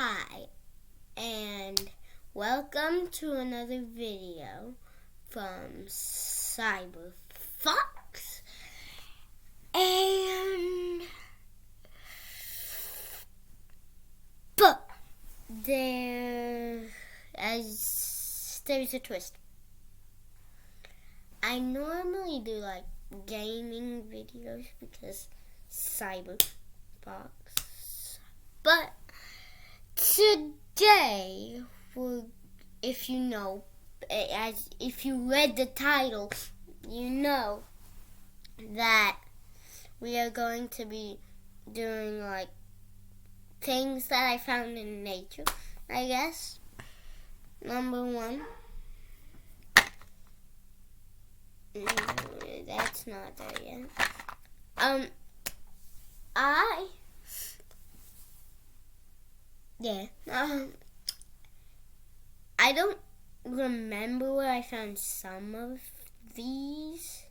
Hi, and welcome to another video from Cyber Fox. But there's a twist. I normally do like gaming videos because Cyber Fox, but today, if you read the title, you know that we are going to be doing like things that I found in nature, I guess. Number one, that's not there yet. I don't remember where I found some of these.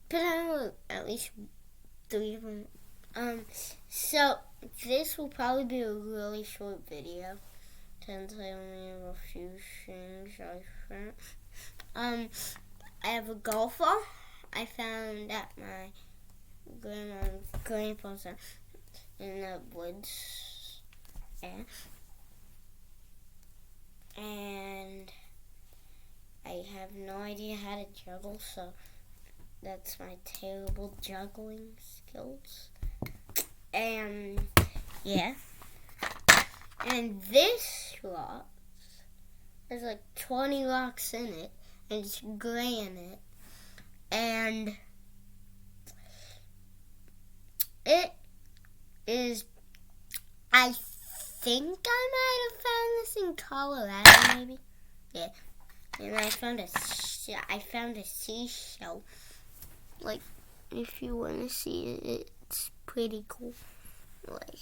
But I know at least 3 of them. So this will probably be a really short video since I only have a few things I found. I have a golf ball I found at my grandpa's in the woods. And I have no idea how to juggle, so that's my terrible juggling skills. And this rock, there's like 20 rocks in it, and it's granite, and it is, I think I might have found this in Colorado, maybe. Yeah, and I found a seashell. Like, if you want to see it, it's pretty cool. Like,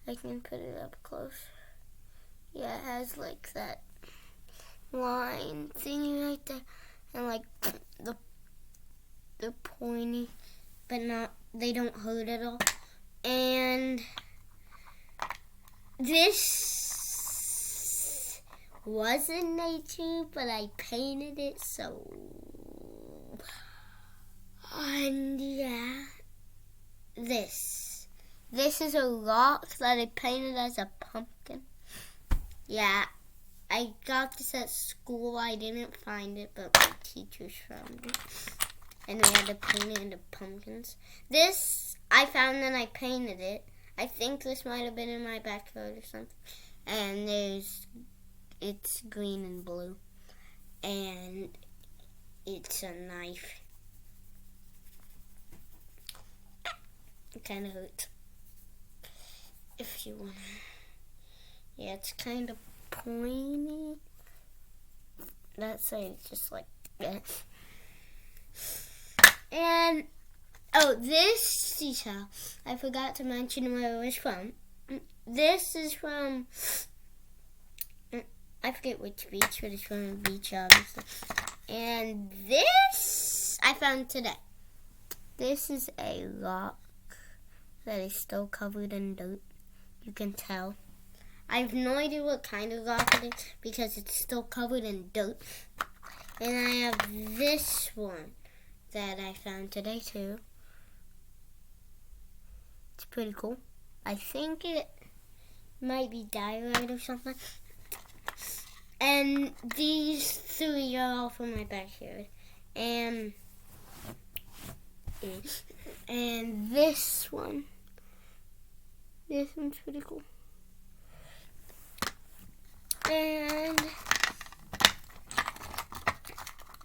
I can put it up close. Yeah, it has like that line thingy right there, and like they're pointy, but they don't hurt at all. And this was in nature, but I painted it, so. And yeah, this is a rock that I painted as a pumpkin. Yeah, I got this at school. I didn't find it, but my teachers found it, and we had to paint it into pumpkins. This I found and I painted it. I think this might have been in my backyard or something. And it's green and blue, and it's a knife. It kind of hurts. If you want to. Yeah, it's kind of pointy. That's just like that. And, this seashell, I forgot to mention where it was from. This is from, I forget which beach, but it's from a beach, obviously. And this I found today. This is a rock that is still covered in dirt. You can tell. I have no idea what kind of rock it is because it's still covered in dirt. And I have this one that I found today too. It's pretty cool. I think it might be diorite or something. And these 3 are all from my backyard. And this one's pretty cool. And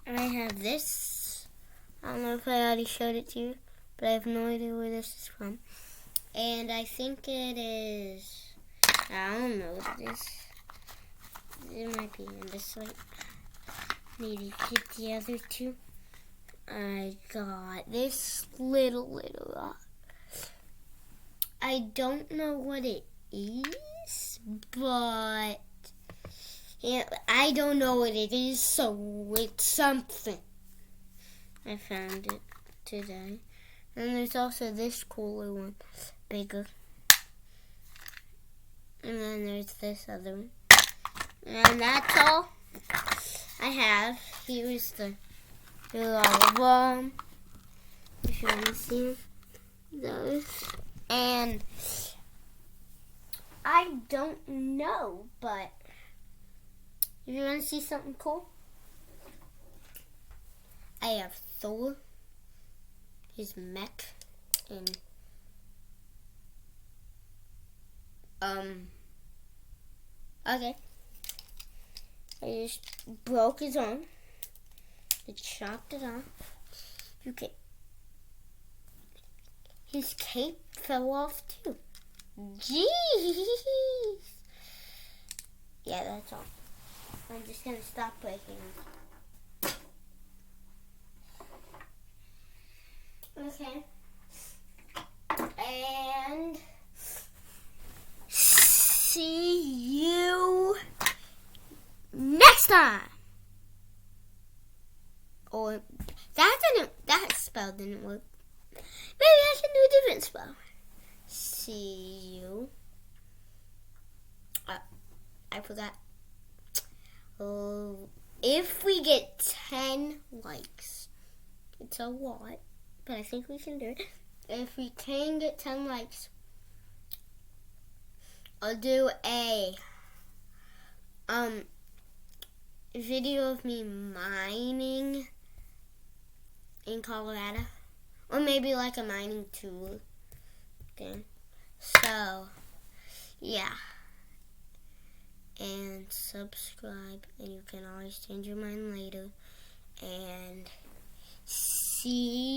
I have this. I don't know if I already showed it to you, but I have no idea where this is from. And I think it is, I don't know what it is. It might be in this light. Need to get the other 2. I got this little rock. I don't know what it is, but I don't know what it is, so it's something. I found it today. And there's also this cooler one, bigger. And then there's this other one. And that's all I have. Here's all of them. If you want to see those. And I don't know, but if you want to see something cool, I have Thor, his mech, and okay. I just broke his arm. It chopped it off. His cape fell off too. Jeez. Yeah, that's all. I'm just gonna stop breaking it. Okay. And see you next time. Or that spell didn't work. Maybe I can do a different spell. See you. I forgot. If we get 10 likes, it's a lot, but I think we can do it. If we can get 10 likes, I'll do a video of me mining in Colorado, or maybe like a mining tour thing. So yeah, and subscribe, and you can always change your mind later. And see